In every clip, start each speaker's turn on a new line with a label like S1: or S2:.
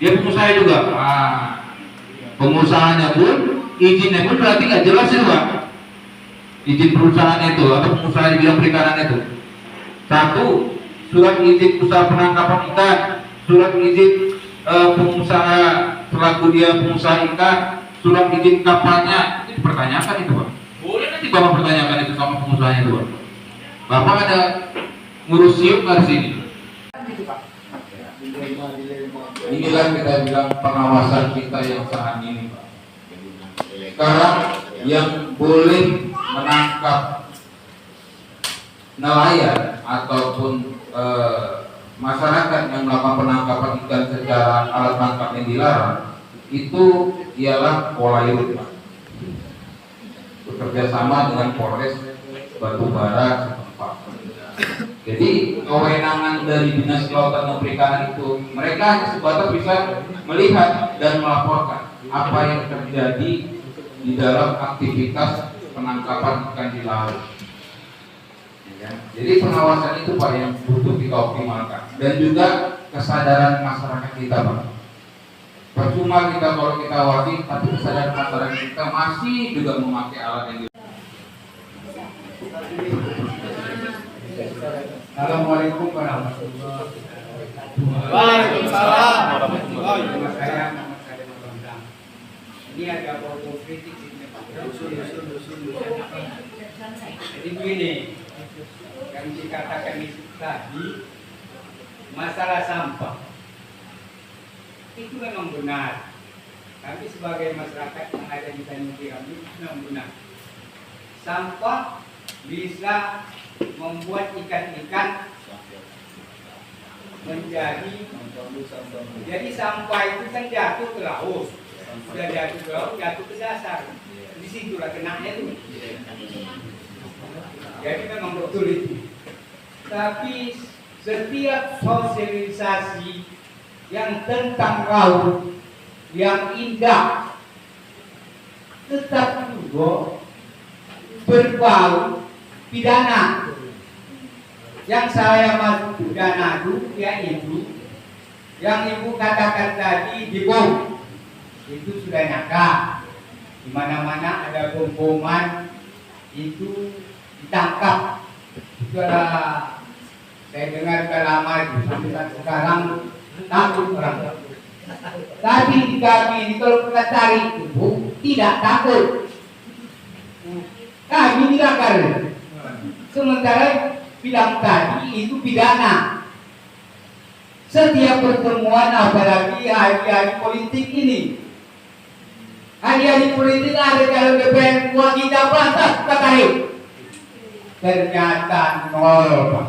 S1: Dia pengusaha juga. Pengusahanya pun, izinnya pun berarti nggak jelas itu Pak. Izin perusahaan itu atau pengusaha di bidang perikanan itu. Satu, surat izin usaha penangkapan ikan, surat izin pengusaha selaku dia pengusaha ikan, surat izin kapalnya itu dipertanyakan itu Pak. Boleh nanti Bapak pertanyakan itu sama pengusahanya itu Pak. Bapak ada ngurus siup nggak di sini? Inilah kita bilang pengawasan kita yang sangat minim Pak. Sekarang yang boleh menangkap nelayan ataupun masyarakat yang melakukan penangkapan ikan secara alat tangkap yang dilarang itu ialah Polairut Pak. Bekerja sama dengan Polres Batubara setempat. Jadi kewenangan dari Dinas Kelautan dan Perikanan itu mereka hanya sebatas bisa melihat dan melaporkan apa yang terjadi di dalam aktivitas penangkapan ikan di laut. Jadi pengawasan itu Pak yang butuh kita optimalkan dan juga kesadaran masyarakat kita Pak. Percuma kita kalau kita awasi tapi kesadaran masyarakat kita masih juga memakai alat yang
S2: Assalamualaikum warahmatullahi wabarakatuh.
S3: Waalaikumsalam warahmatullahi wabarakatuh.
S2: Ini ada bau kritik sini Pak. Jadi begini, yang dikatakan itu tadi masalah sampah itu memang benar. Kami sebagai masyarakat yang ada di Tanjung Tiram ini memang benar. Sampah bisa membuat ikan-ikan menjadi sampah itu kan jatuh ke laut, sudah jatuh ke laut, jatuh ke dasar, disitulah kenanya itu. Jadi memang betul itu. Tapi setiap sosialisasi yang tentang laut yang indah tetap juga berbau pidana. Yang saya masuk pidana itu yaitu yang ibu katakan tadi dibom, itu sudah nyata. Di mana-mana ada bom-boman itu ditangkap. Itu adalah saya dengar sudah lama itu sampai sekarang takut orang. Tapi di kami ini kalau kita cari itu tidak takut. Kami tidak karir. Sementara bilang tadi itu pidana. Setiap pertemuan apalagi hari-hari politik ini, hari-hari politik ada dalam DPR buat kita bantah katakan. Ternyata nol Pak.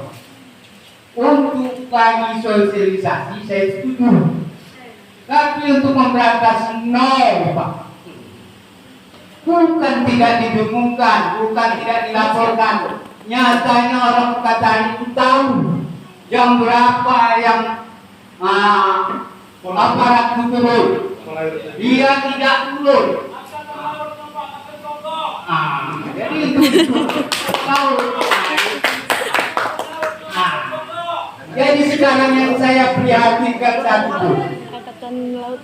S2: Untuk kami sosialisasi saya setuju, tapi untuk memberantas nol Pak. Bukan tidak didengungkan, bukan tidak dilaporkan. Nyatanya orang Katari itu tahu jam berapa yang aparat itu turun. Dia tidak turun. Jadi itu tahu. Jadi sekarang yang saya prihatinkan satu.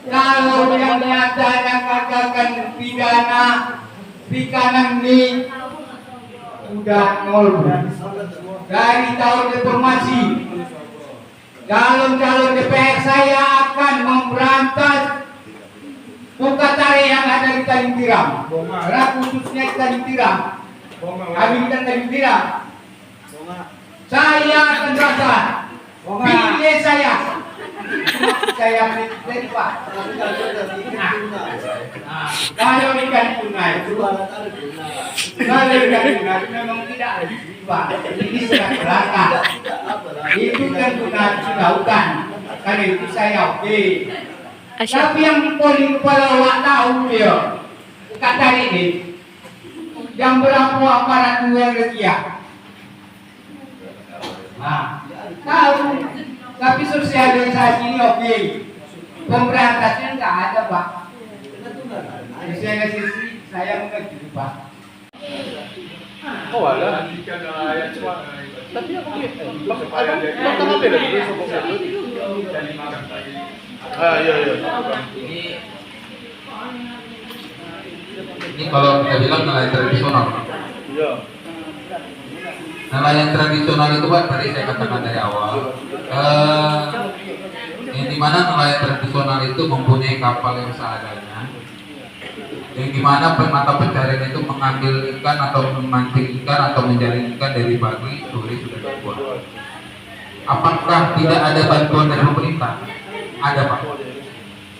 S2: Kalau yang nyatanya katakan pidana perikanan ini udah nol dari tahun reformasi. Calon-calon DPR saya akan memberantas Bukatari yang ada di Tanjung Tiram, karena khususnya di Tanjung Tiram. Kami di Tanjung Tiram. Saya akan rasa pilih saya pilih Pak. Kalau ikan tuna itu memang tidak ada Pak. Ini sudah belaka. Itu kan tuna di lautan. Karena itu saya oke. Tapi yang di poli kepala awak tahu dia kata ini yang berapa aparat luar negeri. Tahu. Tapi sosialisasi ini oke. Pemberantasan nggak ada Pak. Sosialisasi saya mengerti Pak.
S3: Oh ada. Tapi aku maksud ada beda dulu. Iya.
S1: Ini kalau kita bilang nelayan tradisional.
S3: Iya.
S1: Nelayan tradisional itu Pak, tadi saya katakan dari awal, yang dimana nelayan tradisional itu mempunyai kapal yang seadanya, yang dimana mata pencarian itu mengambil ikan atau memancing ikan atau menjaring ikan dari pagi sore sudah dibuat. Apakah tidak ada bantuan dari pemerintah? Ada Pak.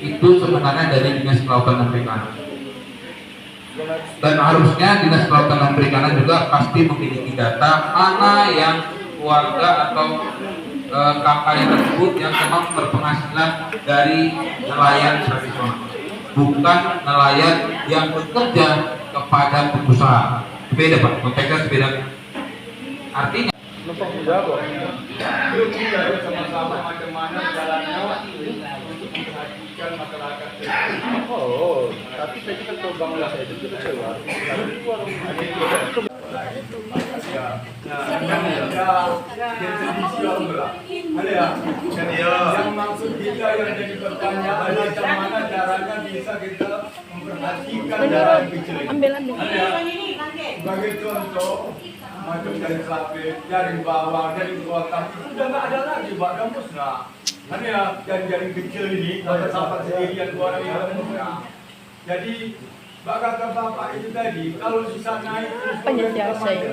S1: Itu sebenarnya dari Dinas Kelautan dan Perikanan. Dan harusnya Dinas Kelautan dan Perikanan juga pasti memiliki data mana yang keluarga atau kakak yang tersebut yang memang berpenghasilan dari nelayan tradisional, bukan nelayan yang bekerja kepada pengusaha. Beda Pak, konteksnya beda. Artinya
S3: Numpang menjawab. Yuk kita sama-sama macam mana caranya untuk memperhatikan masyarakat. Oh, tapi saya kan tahu Bangla saya itu kita sewa. Tapi warung ada yang maksud kita yang jadi pertanyaan macam mana caranya bisa kita memperhatikan dalam kecil.
S4: Ambil.
S3: Sebagai contoh, macam jaring selapis, jaring bawang, jaring kuatang, sudah nggak ada lagi, Pak, udah musnah. Hanya jaring-jaring kecil ini, dapat sendirian dua orang yang musnah. Jadi, Mbak kata Bapak itu tadi, kalau bisa naik terus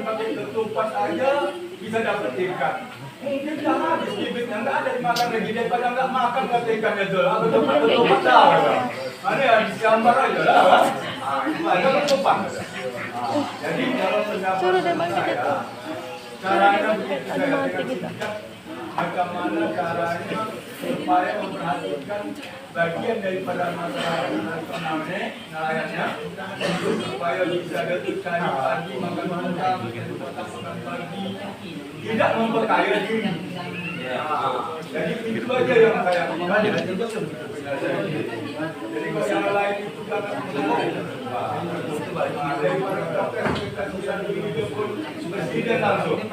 S3: pakai ketupat aja bisa dapat ikan. Mungkin dah habis bibitnya, nggak ada dimakan lagi daripada nggak makan kata ikannya tuh. Apa ketupat dah? Hanya disambar aja lah. Itu aja ketupat. Jadi kalau pendapat saya, caranya begitu saya dengan bijak, bagaimana caranya supaya memperhatikan bagian daripada masyarakat nasionalnya, nelayannya, untuk supaya bisa cari pagi, makan malam, makan pagi, tidak memperkaya diri. Jadi itu aja yang saya ingat. Jadi kalau yang lain itu jangan daripada kita susah diri pun presiden langsung.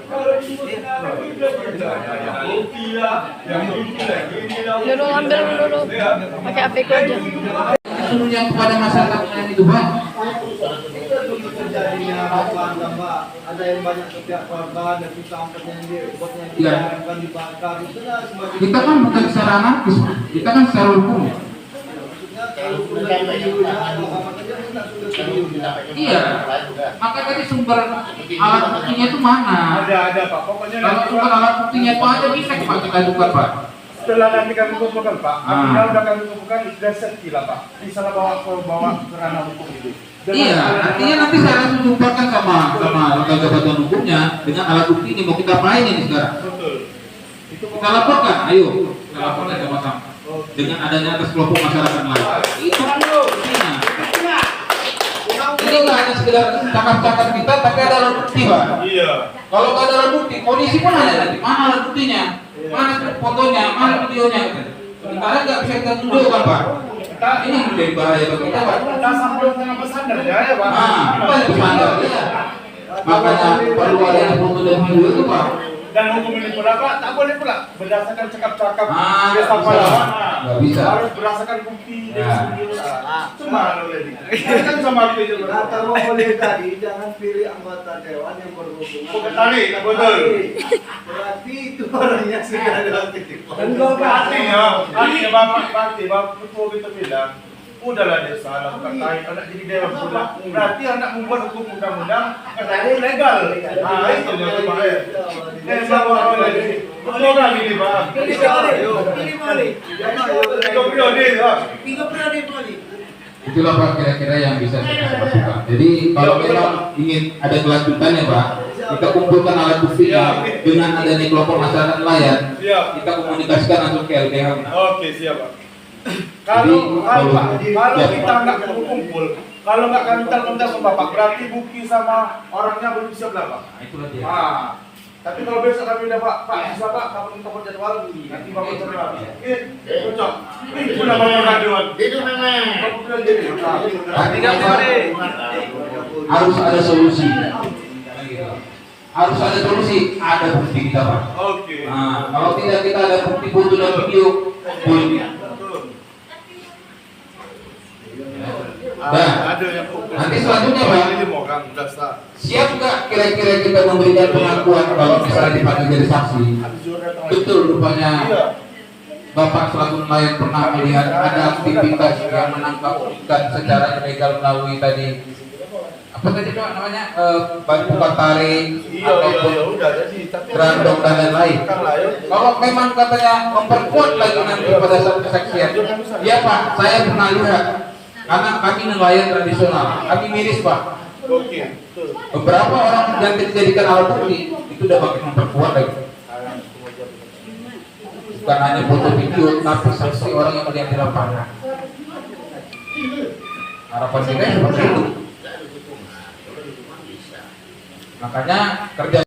S3: Kalau di negara kita yang bukti lah, yang ini lagi ini lah.
S4: Dulu ambil dulu. Pakai APK aja.
S1: seluruhnya kepada masyarakat yang itu Pak.
S5: Terjadinya Mbak, ada yang banyak setiap korban dan sampahnya yang dibuatnya dibiarkan dibakar itu lah sebagai
S1: Kita kan bukan secara anarkis, kita kan secara hukum. Iya, maka tadi sumber alat buktinya itu mana?
S3: Ada Pak, pokoknya
S1: Kalau sumber alat buktinya itu ada bisa Pak kita buka Pak.
S3: setelah nanti kami kumpulkan Pak, apabila udah kami kumpulkan sudah safety lah Pak, bisa bawa ke ranah hukum itu.
S1: Iya, artinya nanti saya langsung jumpakan sama lembaga bantuan hukumnya dengan alat bukti ini mau kita apain ini sekarang?
S3: Betul.
S1: Kita laporkan, ayo kita laporkan sama-sama dengan adanya atas kelompok masyarakat lain. Itu buktinya. Ini nggak hanya sekedar cakap-cakap kita, tapi ada alat bukti Pak.
S3: Iya.
S1: Kalau nggak ada alat bukti, polisi pun ada nanti mana alat buktinya, mana fotonya, mana videonya. Sementara nggak bisa kita tunjukkan Pak. Ini menjadi bahaya bagi kita Pak.
S3: Kita sampai dengan pesantren ya Pak.
S1: Apa yang bersandar ya? Makanya perlu ada foto dan video itu Pak.
S3: Dan hukum ini pula Pak, tak boleh pula berdasarkan cakap-cakap desa
S1: nggak bisa.
S3: pahlawan.
S1: Nggak bisa.
S3: Harus berdasarkan bukti dari
S1: Ya.
S3: sendiri. Cuma boleh. Kan sama aku itu.
S5: kata boleh tadi jangan pilih anggota dewan yang berhubungan.
S3: Bukan tadi, tak betul.
S5: Berarti itu orangnya sudah ada titipan.
S3: Artinya Bapak Ketua kita bilang, udahlah dia salah, terkait anak jadi dewan pula. Berarti anak membuat hukum undang-undang katanya ilegal. Nah itu yang berbahaya. Bawa lagi. Betul kan ini Pak?
S1: Itulah Pak kira-kira yang bisa kita sampaikan. Jadi kalau memang ingin ada kelanjutannya Pak, kita kumpulkan alat buktinya dengan adanya kelompok masyarakat nelayan, kita komunikasikan langsung ke LBH.
S3: Oke siap Pak. Kalau kita nggak kumpul, kalau nggak kami kontak ke Bapak, berarti bukti sama orangnya belum bisa berapa?
S1: Nah, itulah dia.
S3: Tapi kalau besok kami udah Pak bisa Pak, kamu minta jadwal, nanti Bapak coba. Cocok. Itu namanya raduan. Itu memang.
S1: Harus ada solusi. harus ada solusi, ada bukti kita Pak.
S3: Oke.
S1: Nah, kalau tidak kita ada bukti foto dan video, boleh. Nah,
S3: Ada yang
S1: nanti selanjutnya Pak,
S3: ini mau kan udah start.
S1: siap nggak kira-kira kita memberikan pengakuan kalau misalnya dipanggil jadi saksi? Betul rupanya Bapak selaku nelayan pernah melihat ada aktivitas yang menangkap ikan secara ilegal melalui tadi apa tadi Pak namanya batu tarik ataupun
S3: udah jadi tapi
S1: gerandong dan lain-lain.
S3: kan lain.
S1: Kalau memang katanya memperkuat lagi nanti pada saat kesaksian, ya Pak, saya pernah lihat karena kami nelayan tradisional, kami miris Pak.
S3: Oke. Betul.
S1: Beberapa orang yang dijadikan alat bukti itu udah makin memperkuat lagi. Bukan hanya foto video, tapi saksi orang yang melihat di lapangan. Harapan kita seperti itu. Makanya kerja